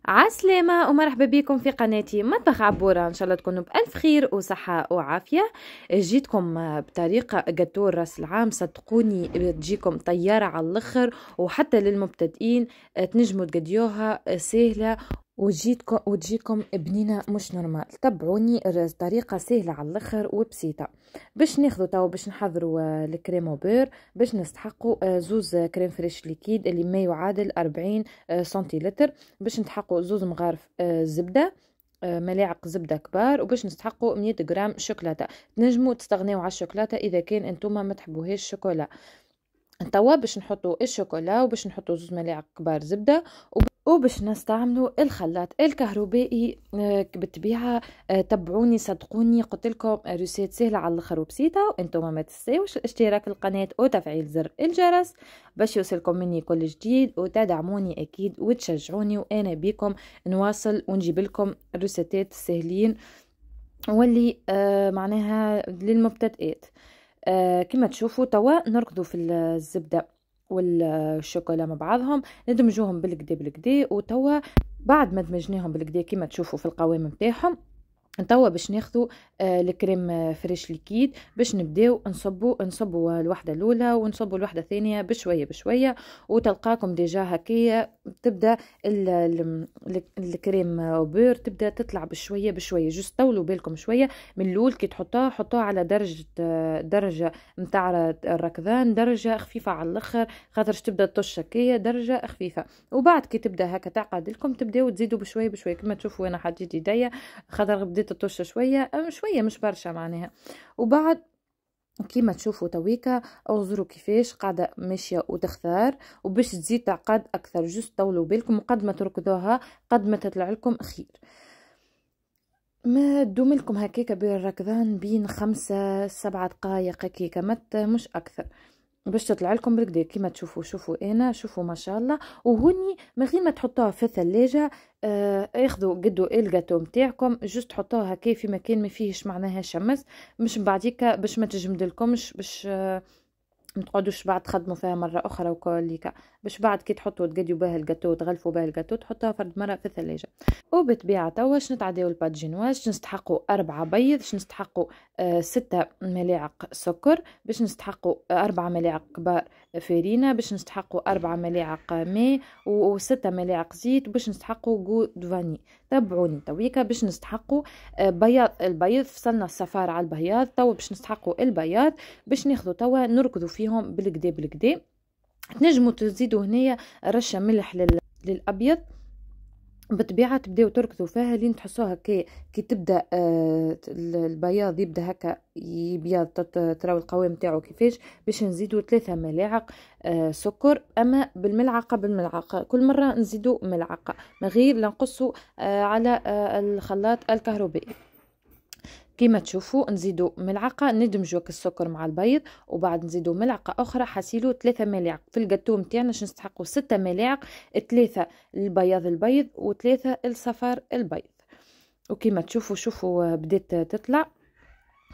عسلامة ومرحبا بكم في قناتي مطبخ عبورة. ان شاء الله تكونوا بألف خير وصحة وعافية. جيتكم بطريقة جاتو راس العام، صدقوني تجيكم طيارة على الاخر، وحتى للمبتدئين تنجموا تقديوها سهلة وتجيكم بنينة مش نورمال. تبعوني، طريقة سهلة على الاخر وبسيطة. باش ناخذوا تو باش نحضروا الكريم وبير. باش نستحقوا زوز كريم فريش ليكيد اللي ما يعادل 40 سنتيلتر. باش نتحقوا زوز مغارف زبدة، ملاعق زبدة كبار. وباش نستحقوا 100 جرام شوكولاتة. تنجموا تستغنيوا على الشوكولاتة إذا كان انتم ما تحبوهاش الشوكولا. توا باش نحطوا الشوكولا وباش نحطوا زوز ملاعق كبار زبدة، وباش نستعملوا الخلاط الكهربائي بالطبيعه. تبعوني صدقوني، قلت لكم روسيت سهله على الاخر وبسيطه، وانتم ما تنساوش الاشتراك في القناه وتفعيل زر الجرس باش يوصلكم مني كل جديد، وتدعموني اكيد وتشجعوني، وانا بيكم نواصل ونجيب لكم روسيتات سهلين واللي معناها للمبتدئات. كما تشوفوا توا نركضوا في الزبده والشوكولا مع بعضهم، ندمجوهم بالكدا بالكدا. وتوا بعد ما دمجناهم بالكدا كما تشوفوا في القوام نتاعهم، توا باش ناخذوا الكريم فريش ليكيد. باش نبداو نصبوا الوحده الاولى ونصبوا الوحده الثانيه بشويه بشويه، وتلقاكم ديجا هكايا تبدا الكريم وبير تبدا تطلع بشويه بشويه. جست طولوا بالكم شويه من الاول كي حطوها على درجه نتاع الركضان، درجه خفيفه على الاخر خاطرش تبدا تطش هكايا درجه خفيفه. وبعد كي تبدا هكا تعقد لكم تبداو تزيدوا بشويه بشويه. كما تشوفوا انا حطيت يديا خاطر بديت تطش شويه شويه مش برشا معناها. وبعد كيما تشوفوا تويكا اغزروا كيفاش قاعده ماشيه وتختار، وباش تزيد تعقد اكثر جست طولوا بالكم، وقد ما تركضوها قد ما تطلع لكم خير. ما تدوم لكم هكاكا بالركضان بين 5-7 دقائق هكاكا مش اكثر باش تطلع لكم بالكدا. كيما تشوفوا شوفوا انا شوفوا ما شاء الله. وهوني من غير ما تحطوها في الثلاجه اخذوا قدوا الجاتو نتاعكم، جست حطوها هكا في مكان ما فيهش معناها شمس، مش بعديكا باش ما تجمدلكمش، باش ما تقعدوش بعد تخدموا فيها مره اخرى وكليكا. باش بعد كي تحطوا تقديوا بها الجاتو تغلفوا بها الجاتو تحطوها فرد مره في الثلاجه. وبطبيعه توا باش نتعداو البات جينواز. نستحقوا 4 بيض، باش نستحقوا 6 ملاعق سكر، باش نستحقوا 4 ملاعق كبار فرينه، باش نستحقوا 4 ملاعق ماء و6 ملاعق زيت، باش نستحقوا جود فاني. تبعوني تويكا باش نستحقوا بياض البيض. فصلنا الصفار على البياض، توا باش نستحقوا البياض. باش ناخذوا توا نركضوا فيهم بالكدا بالكدا. تنجموا تزيدوا هنايا رشه ملح للابيض. بالطبيعه تبداو تركضوا فيها لين تحسوها كي تبدا البياض يبدا هكا يبيض، تراو القوام تاعو كيفاش. باش نزيدوا 3 ملاعق سكر، اما بالملعقه كل مره نزيدوا ملعقه من غير لا نقصوا على الخلاط الكهربائي. كيما تشوفوا نزيدوا ملعقه ندمجوا السكر مع البيض، وبعد نزيدوا ملعقه اخرى حسيلو 3 ملاعق. في الجاتو نتاعنا باش نستحقوا 6 ملاعق، 3 البيض و3 الصفار البيض. وكيما تشوفوا شوفوا بدات تطلع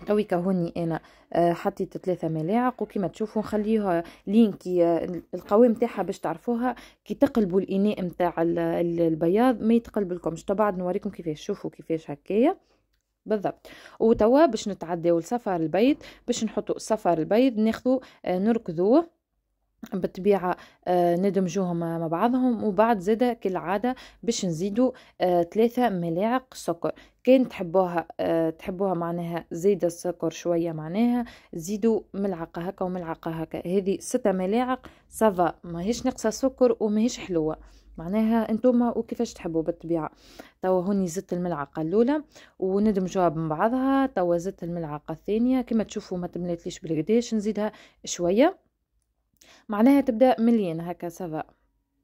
تويكا. هوني انا حطيت 3 ملاعق، وكيما تشوفوا نخليها لين كي القوام تاعها باش تعرفوها كي تقلبوا الاناء نتاع البياض ما يتقلب لكمش. بعد نوريكم كيفاش. شوفوا كيفاش هكايا بالضبط. وتوا باش نتعداو لصفار البيض. باش نحطوا صفار البيض ناخذوا نركضوه بالطبيعه ندمجوهم مع بعضهم. وبعد زاده كالعاده باش نزيدوا 3 ملاعق سكر. كان تحبوها معناها زيد السكر شويه، معناها زيدوا ملعقه هكا وملعقه هكا. هذه 6 ملاعق صافا، ماهيش ناقصه سكر وماهيش حلوه، معناها انتوما وكيفاش تحبوا بالطبيعه. توا هوني زدت الملعقه الاولى وندمجوها من بعضها. توا زدت الملعقه الثانيه. كما تشوفوا ما تمليتليش بالقداش، نزيدها شويه معناها تبدا مليان هكا سافا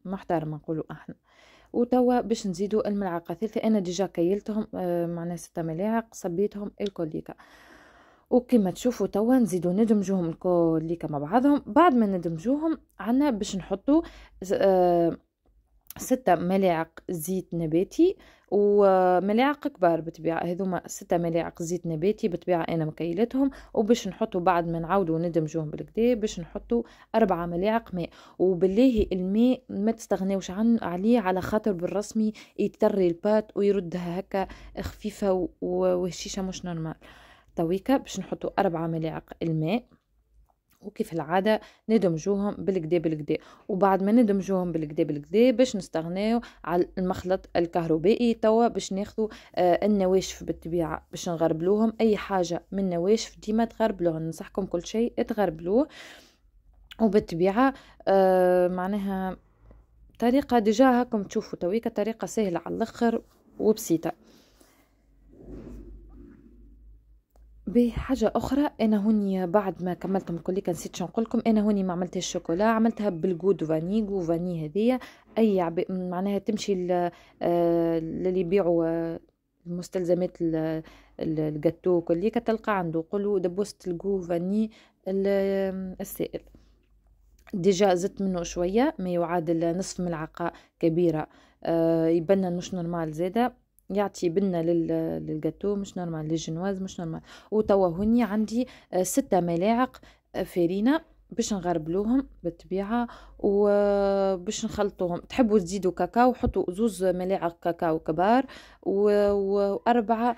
محترمه نقولوا احنا. وتوا باش نزيدوا الملعقه الثالثه. انا ديجا كيلتهم معناها 6 ملاعق صبيتهم الكوليكا. وكما تشوفوا توا نزيدوا ندمجوهم الكوليكا مع بعضهم. بعد ما ندمجوهم عنا باش نحطوا 6 ملاعق زيت نباتي، وملاعق كبار بالطبيعة، هذوما 6 ملاعق زيت نباتي بالطبيعة أنا مكيلتهم. وباش نحطوا بعد ما نعاودوا ندمجوهم بالكدا باش نحطوا 4 ملاعق ماء. وبالله الماء ما تستغناوش عليه، على خاطر بالرسمي يتري البات ويردها هكا خفيفة وهشيشة مش نورمال. تويكا باش نحطوا 4 ملاعق الماء، وكيف العادة ندمجوهم بالكدا بالكدا. وبعد ما ندمجوهم بالكدا بالكدا باش نستغناو على المخلط الكهربائي. توا باش ناخذوا النواشف بالطبيعة باش نغربلوهم. أي حاجة من نواشف ديما تغربلوها، ننصحكم كل شيء تغربلوه. وبالطبيعة معناها طريقة ديجا هاكم تشوفوا تويكا طريقة سهلة على الاخر وبسيطة. بحاجة أخرى، أنا هوني بعد ما كملتهم كليكا نسيت شو نقولكم، أنا هوني ما عملتهاش الشوكولا، عملتها بالجود فانيغو فاني. هذيا أي معناها تمشي اللي يبيعوا المستلزمات الجاتو كليكا تلقى عنده، قولوا دبوست الجو فاني السائل. ديجا زدت منه شوية ما يعادل نصف ملعقة كبيرة، يبنى مش نورمال زادة، يعطي بنة للجاتو مش نورمال، للجنواز مش نورمال. وتوا هني عندي 6 ملاعق فارينة باش نغربلوهم بالطبيعة وباش نخلطوهم. تحبوا تزيدوا كاكاو حطوا 2 ملاعق كاكاو كبار و4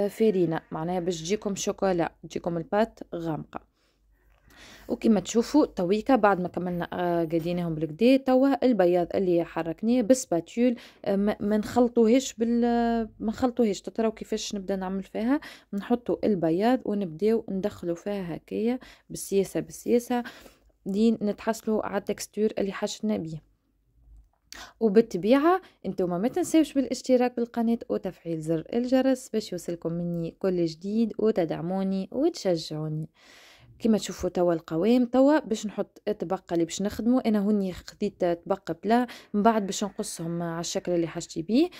فارينة، معناها باش تجيكم شوكولا، تجيكم البات غامقة. وكما تشوفوا تويكا بعد ما كملنا قادينهم بالكدا، توا البياض اللي حركناه بالسباتيول ما نخلطوهاش تتراو كيفاش نبدا نعمل فيها. نحطوا البياض ونبداو ندخلوا فيها هكايا بالسياسه بالسياسه لين نتحصلوا على التكستور اللي حشنا بيه. وبالطبيعة انتم ما تنساوش بالاشتراك بالقناة وتفعيل زر الجرس باش يوصلكم مني كل جديد، وتدعموني وتشجعوني. كما تشوفوا توا القوام، توا باش نحط الطبق اللي باش نخدمه. انا هوني خديت طبق بلا، من بعد باش نقصهم على الشكل اللي حشتي بيه،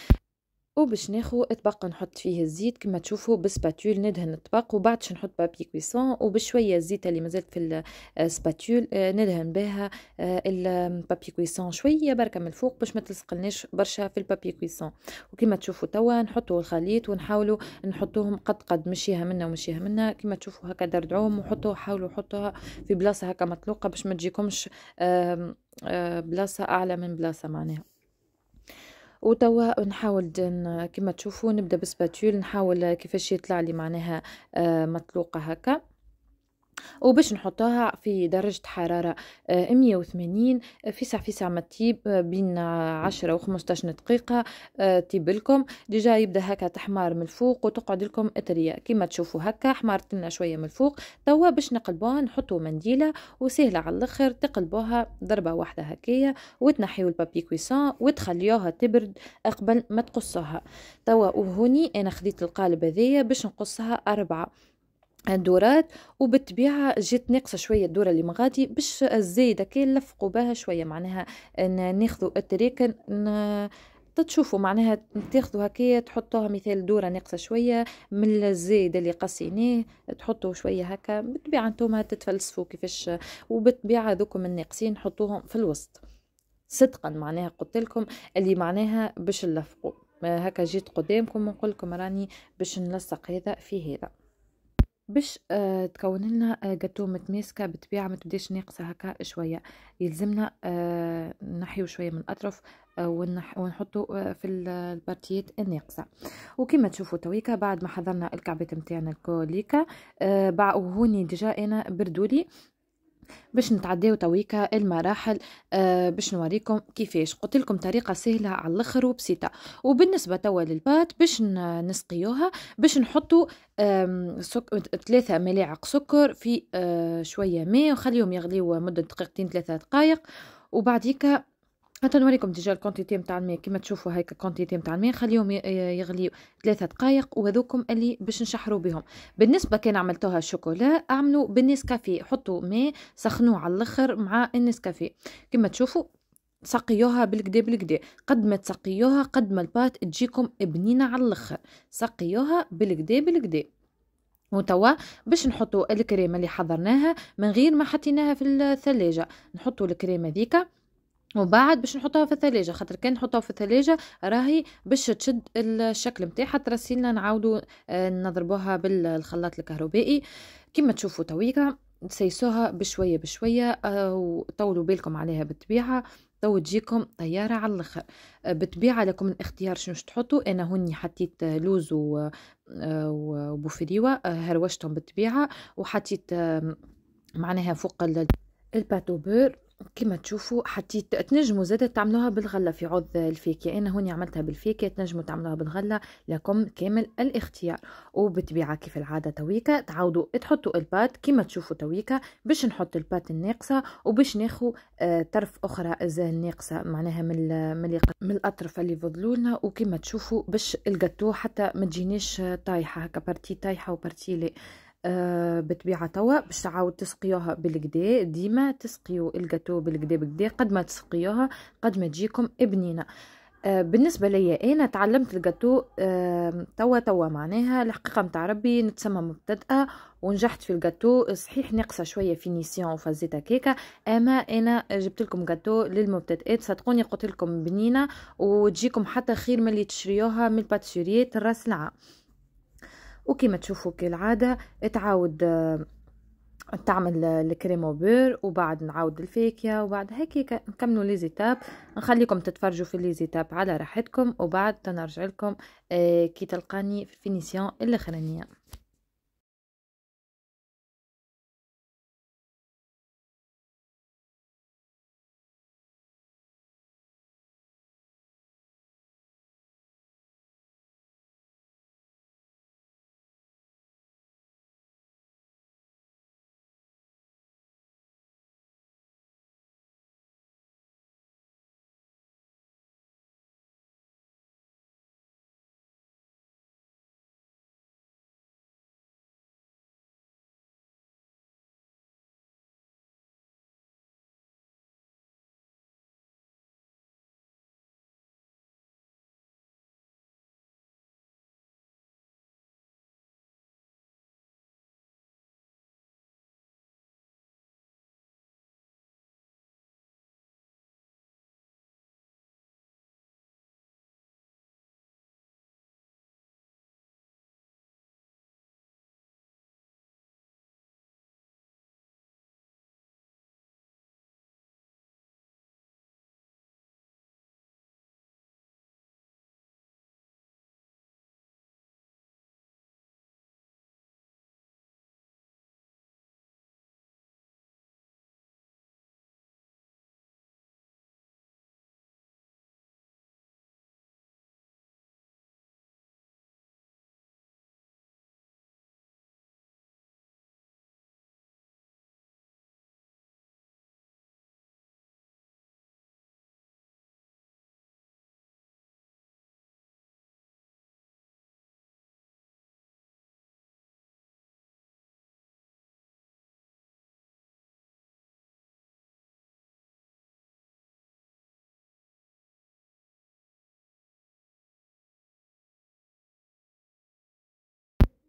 وباش ناخو اطباق نحط فيه الزيت كما تشوفوا بسباتول ندهن الطبق، وبعد باش نحط بابي كويسون وبشويه الزيت اللي مازالت في السباتول ندهن بها البابي كويسون شويه بركه من الفوق باش ما تلصقلناش برشا في البابي كويسون. وكما تشوفوا توا نحطوا الخليط ونحاولوا نحطوهم قد مشيها منا ومشيها منا كما تشوفوا هكا دردعوهم، وحطوا حاولوا حطوها في بلاصه هكا مطلوقه باش ما تجيكمش بلاصه اعلى من بلاصه معناها. وتوا نحاول كما تشوفوا نبدا بسباتول نحاول كيفاش يطلع لي معناها مطلوقه هكا، وباش نحطها في درجة حرارة 180 في ساعة ما تطيب بين 10 و 15 دقيقة. تيب لكم ديجا يبدا هكا تحمار من الفوق وتقعد لكم طرية كما تشوفوا هكا حمارت لنا شوية من الفوق. توا باش نقلبوها نحطوا منديلة وسهلة على الاخر، تقلبوها ضربة واحدة هكايا وتنحيوا البابي كويسون وتخليوها تبرد قبل ما تقصوها. توا وهوني انا خديت القالب هذايا باش نقصها 4 دورات، وبالطبيعة جيت ناقصة شوية الدورة اللي مغادي باش الزايدة كي نلفقوا بها شوية، معناها ناخذوا التريكن تشوفوا معناها تاخذوا هكايا تحطوها مثال دورة ناقصة شوية من الزايد اللي قصيناه تحطوا شوية هكا. بالطبيعة انتم تتفلسفوا كيفاش، وبالطبيعة ذوكم الناقصين حطوهم في الوسط صدقا، معناها قلت لكم اللي معناها باش نلفقوا هكا. جيت قدامكم ونقول لكم راني باش نلصق هذا في هذا باش تكون لنا جاتو متماسكه بالطبيعه ما تبداش ناقصه هكا شويه. يلزمنا نحيو شويه من الاطراف ونحطوا في البارتيات الناقصه. وكما تشوفوا تويكا بعد ما حضرنا الكعبات نتاعنا الكوليكا وهوني ديجا انا بردولي باش نتعداو تويكا المراحل باش نوريكم كيفاش. قلت لكم طريقه سهله على الاخر وبسيطه. وبالنسبه توا للبات باش نسقيوها باش نحطوا 3 ملاعق سكر في شويه ماء ونخليهم يغليو مده دقيقتين 3 دقائق. وبعديك نوريكم ديجا الكونتيتي نتاع الماء كما تشوفوا هيك الكونتيتي نتاع الماء خليهم يغليو 3 دقائق، وهذوكم اللي باش نشحروا بهم. بالنسبه كان عملتوها شوكولا اعملوا بالنسكافيه، حطوا ماء سخنوه على الاخر مع النسكافيه كما تشوفوا سقيوها بالكدا بالكدا. قد ما تسقيوها قد ما البات تجيكم بنينه على الاخر، سقيوها بالكدا بالكدا. وتوا باش نحطوا الكريمه اللي حضرناها من غير ما حطيناها في الثلاجه، نحطوا الكريمه ذيك وبعد باش نحطوها في الثلاجة، خاطر كان نحطوها في الثلاجة راهي باش تشد الشكل متاعها، ترسيلنا نعاودو نضربوها بالخلاط الكهربائي. كيما تشوفوا تويكا تسيسوها بشوية بشوية، وطولوا بالكم عليها بالطبيعة، تو تجيكم طيارة على الاخر. بالطبيعة لكم الاختيار شنو تحطوا. انا هوني حطيت لوز وبوفريوة، هروشتهم بالطبيعة، وحطيت معناها فوق الباتو بور. كما تشوفوا حطيت، تنجموا زادة تعملوها بالغلة في عوض الفيكيا، انا هوني عملتها بالفيكيا، تنجموا تعملوها بالغلة، لكم كامل الاختيار. وبالطبيعة كيف العادة تويكا تعاودوا تحطوا البات كما تشوفوا تويكا، باش نحط البات الناقصة وباش ناخو طرف اخرى ناقصة، معناها من الاطرف اللي فضلولنا. وكما تشوفوا باش الجاتو حتى ما تجينيش طايحة هكا، بارتي طايحة وبارتي لا. بالطبيعة توا باش تعاود تسقيوها بالكدا، ديما تسقيو الجاتو بالكدا قد ما تسقيوها قد ما تجيكم بنينة. بالنسبة ليا انا تعلمت الجاتو توا معناها الحقيقة متاع ربي نتسمى مبتدئة ونجحت في الجاتو. صحيح ناقصة شوية فينيسيون وفازيتا كيكة، اما انا جبت لكم جاتو للمبتدئات، صدقوني قلت لكم بنينة وتجيكم حتى خير من اللي تشريوها من الباتسوريات الراس العام. وكما تشوفوا كالعادة تعاود تعمل الكريمو بور، وبعد نعاود الفيكيا، وبعد هيك نكملوا لي زيتاب. نخليكم تتفرجوا في لي زيتاب على راحتكم، وبعد تنرجع لكم كي تلقاني في الفينيسيون الاخرانيه.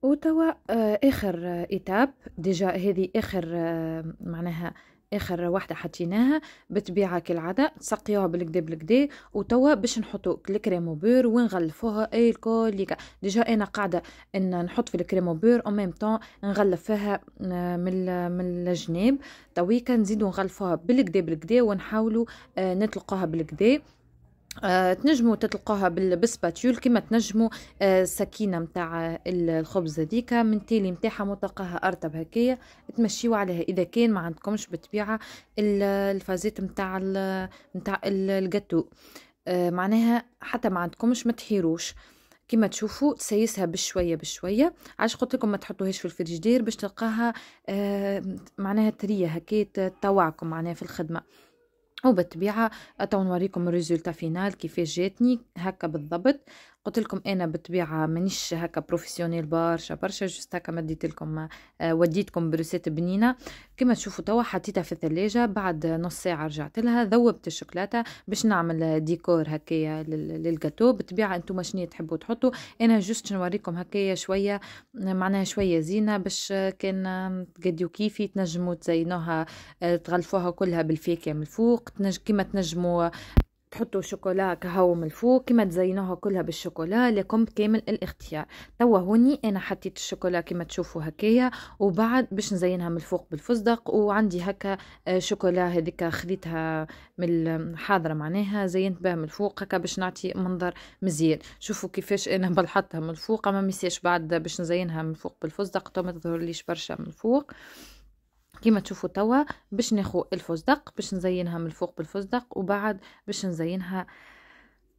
وتوا اخر ايتاب، ديجا هذه اخر معناها اخر واحده حطيناها. بالطبيعه كالعاده تسقيوها بالكدا وتوا باش نحطوا الكريمو بور ونغلفوها اي الكل ليكا. ديجا انا قاعده ان نحط في الكريمو بور او ميم طون نغلف فيها من الجناب. تويكا نزيدوا نغلفوها بالكدا ونحاولوا نطلقوها بالكدا. تنجموا تطلقوها بالسباتيول كما تنجموا سكينه متاع الخبز هذيك من تالي متاعها مطلقاها ارطب هكايا تمشيوا عليها. اذا كان ما عندكمش بالطبيعه الفازيت متاع الجاتو، معناها حتى ما عندكمش ما تحيروش. كما تشوفوا تسيسها بشويه بشويه. عاش قلت لكم ما تحطوهاش في الفريجيدير باش تلقاها معناها طريه هكايا تطوعكم معناها في الخدمه. وبالطبيعة تو نوريكم الريزولتا فينال كيفاش جاتني هكا بالضبط. قلت لكم انا بالطبيعه مانيش هكا بروفيسيونيل برشا برشا، جست هكا مديت لكم وديتكم بروسيت بنينه. كما تشوفوا توا حطيتها في الثلاجه، بعد نص ساعه رجعت لها ذوبت الشوكولاته باش نعمل ديكور هكايا للجاتو. بالطبيعه انتم شنو تحبوا تحطوا، انا جست نوريكم هكايا شويه معناها شويه زينه باش كان تقديو كيفي تنجموا تزينوها تغلفوها كلها بالفاكهه من الفوق، كيما تنجموا تحطوا شوكولا كهو من الفوق، كما تزينوها كلها بالشوكولا، لكم كامل الاختيار. توا هوني انا حطيت الشوكولا كما تشوفوا هكايا، وبعد باش نزينها من الفوق بالفستق، وعندي هكا شوكولا هذيك خذيتها من الحاضره معناها زينت بها من الفوق هكا باش نعطي منظر مزيان. شوفوا كيفاش انا بلحطها من الفوق، اما ميساش بعد باش نزينها من الفوق بالفستق تو ما تظهرليش برشا من الفوق. كما تشوفوا توا باش ناخو الفستق باش نزينها من الفوق بالفستق، وبعد باش نزينها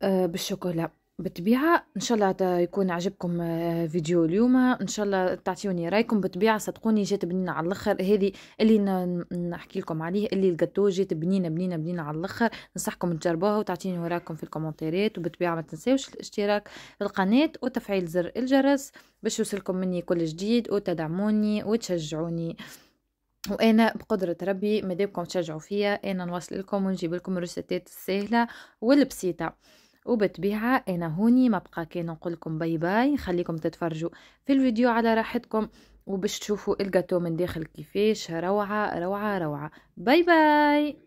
بالشوكولا. بالطبيعه ان شاء الله يكون عجبكم فيديو اليوم، ان شاء الله تعطيوني رايكم. بالطبيعه صدقوني جات بنينه على الاخر، هذه اللي نحكي لكم عليه، اللي الجاتو جات بنينه بنينه بنينه على الاخر. ننصحكم تجربوها وتعطيني رايكم في الكومنتات، وبالطبيعه ما تنساوش الاشتراك في القناه وتفعيل زر الجرس باش يوصلكم مني كل جديد، وتدعموني وتشجعوني. وانا بقدرة ربي مادامكم تشجعوا فيا انا نوصل لكم ونجيب لكم الريسيتات السهلة والبسيطة. وبالطبيعة انا هوني ما بقى كان نقول لكم باي باي، خليكم تتفرجوا في الفيديو على راحتكم وباش تشوفوا الجاتو من داخل كيفاش روعة روعة روعة. باي باي.